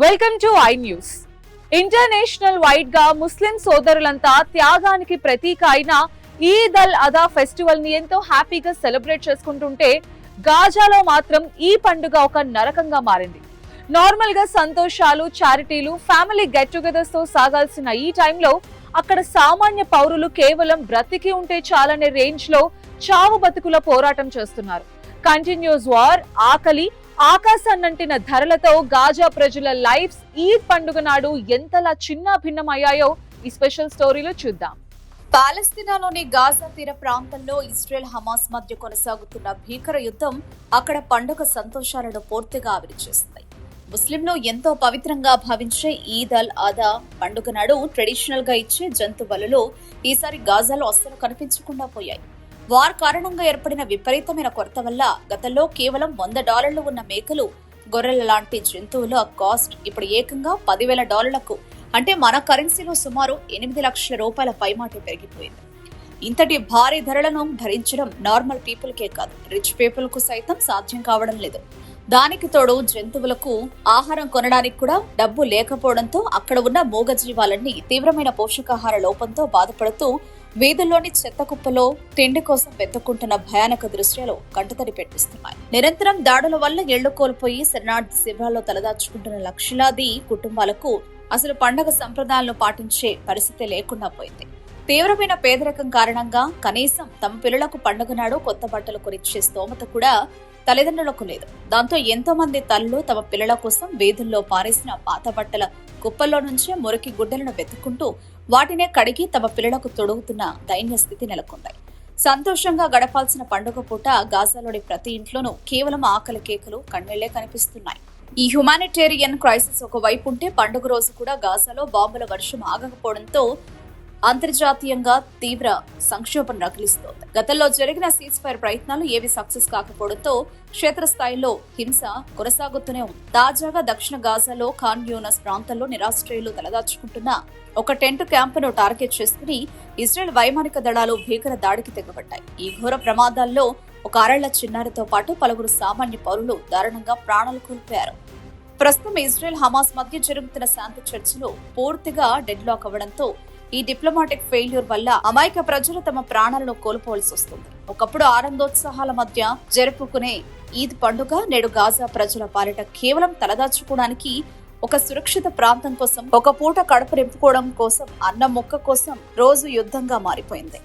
Welcome to I news. International wide గా ముస్లిం సోదరులంతా త్యాగానికి ప్రతీక అయిన ఈద్ అల్ అదా ఫెస్టివల్ ని ఎంతో హ్యాపీగా సెలబ్రేట్ చేసుకుంటుంటే గాజాలో మాత్రం ఈ పండుగ ఒక నరకంగా మారింది. నార్మల్ గా సంతోషాలు, చారిటీలు, ఫ్యామిలీ గెట్ టుగెదర్స్ తో సాగాల్సిన ఈ టైంలో అక్కడ సామాన్య పౌరులు కేవలం బ్రతికి ఉంటే చాలనే రేంజ్ లో చావు బతుకుల పోరాటం చేస్తున్నారు. కంటిన్యూస్ వార్, ఆకలి, ఆకాశాన్నంటిన ధరలతో గాజా ప్రజల లైఫ్స్ ఈద్ పండుగ నాడు ఎంతలా చిన్న భిన్నమయ్యాయో ఈ స్పెషల్ స్టోరీలో చూద్దాం. పాలస్తీనాలోని గాజా తీర ప్రాంతంలో ఇజ్రాయెల్ హమాస్ మధ్య కొనసాగుతున్న భీకర యుద్ధం అక్కడ పండుగ సంతోషాలను పూర్తిగా ఆవిరిచేస్తుంది. ముస్లింలు ఎంతో పవిత్రంగా భావించే ఈద్ అల్ అదా పండుగ నాడు ట్రెడిషనల్ గా ఇచ్చే జంతు బలులు ఈసారి గాజాలో అస్సలు కనిపించకుండా పోయాయి. వార్ కారణంగా ఏర్పడిన విపరీతమైన కొరత వల్ల గతంలో కేవలం $100 ఉన్న మేకలు, గొర్రెల లాంటి జంతువుల కాస్ట్ ఇప్పుడు ఏకంగా $10,000, అంటే మన కరెన్సీలో సుమారు $8 లక్షల పైమాటే పెరిగిపోయింది. ఇంతటి భారీ ధరలను భరించడం నార్మల్ పీపుల్ కే కాదు, రిచ్ పీపుల్ కు సైతం సాధ్యం కావడం లేదు. దానికి తోడు జంతువులకు ఆహారం కొనడానికి కూడా డబ్బు లేకపోవడంతో అక్కడ ఉన్న మూగజీవాలన్నీ తీవ్రమైన పోషకాహార లోపంతో బాధపడుతూ వీధుల్లోని చెత్త కుప్పలో తిండి కోసం వెతుక్కుంటున్న భయానక దృశ్యాలు కంటతడి పెట్టిస్తున్నాయి. నిరంతరం దాడుల వల్ల ఇళ్లు కోల్పోయి శరణార్థి శిబిరాల్లో తలదాచుకుంటున్న లక్షలాది కుటుంబాలకు అసలు పండగ సంప్రదాయాలను పాటించే పరిస్థితి లేకుండా పోయింది. తీవ్రమైన పేదరికం కారణంగా కనీసం తమ పిల్లలకు పండుగ నాడు కొత్త బట్టలు కొనిచ్చే స్తోమత కూడా తల్లిదండ్రులకు లేదు. దాంతో ఎంతో మంది తల్లులు తమ పిల్లల కోసం వీధుల్లో పారేసిన పాత బట్టల కుప్పల్లో నుంచే మురికి గుడ్డలను వెతుక్కుంటూ వాటినే కడిగి తమ పిల్లలకు తొడుగుతున్న దైన్య స్థితి నెలకొంది. సంతోషంగా గడపాల్సిన పండుగ పూట గాజాలోని ప్రతి ఇంట్లోనూ కేవలం ఆకలి కేకలు, కన్నీళ్లే కనిపిస్తున్నాయి. ఈ హ్యుమానిటేరియన్ క్రైసిస్ ఒకవైపు ఉంటే పండుగ రోజు కూడా గాజాలో బాంబుల వర్షం ఆగకపోవడంతో అంతర్జాతీయంగా తీవ్ర సంక్షోభం రగిలిస్తోంది. గతంలో జరిగిన సీజ్ ఫైర్ ప్రయత్నాలు ఏవి సక్సెస్ కాకపోవడంతో క్షేత్రస్థాయిలో హింస కొనసాగుతూనే ఉంది. తాజాగా దక్షిణ గాజాలో ఖాన్ యూనస్ ప్రాంతంలో నిరాశ్రయులు తలదాచుకుంటున్న ఒక టెంట్ క్యాంపును టార్గెట్ చేసుకుని ఇజ్రాయెల్ వైమానిక దళాలు భీకర దాడికి తెగబడ్డాయి. ఈ ఘోర ప్రమాదాల్లో ఒక 6 ఏళ్ల చిన్నారితో పాటు పలువురు సామాన్య పౌరులు దారుణంగా ప్రాణాలు కోల్పోయారు. ప్రస్తుతం ఇజ్రాయెల్ హమాస్ మధ్య జరుగుతున్న శాంతి చర్చలు పూర్తిగా డెడ్ లాక్ అవ్వడంతో ఈ డిప్లొమాటిక్ ఫెయిల్యూర్ వల్ల అమాయక ప్రజలు తమ ప్రాణాలను కోల్పోవలసి వస్తుంది. ఒకప్పుడు ఆనందోత్సాహాల మధ్య జరుపుకునే ఈద్ పండుగ నేడు గాజా ప్రజల పాలిట కేవలం తలదాచుకోవడానికి, ఒక సురక్షిత ప్రాంతం కోసం, ఒక పూట కడుపు నింపుకోవడం కోసం, అన్నం ముక్క కోసం రోజు యుద్ధంగా మారిపోయింది.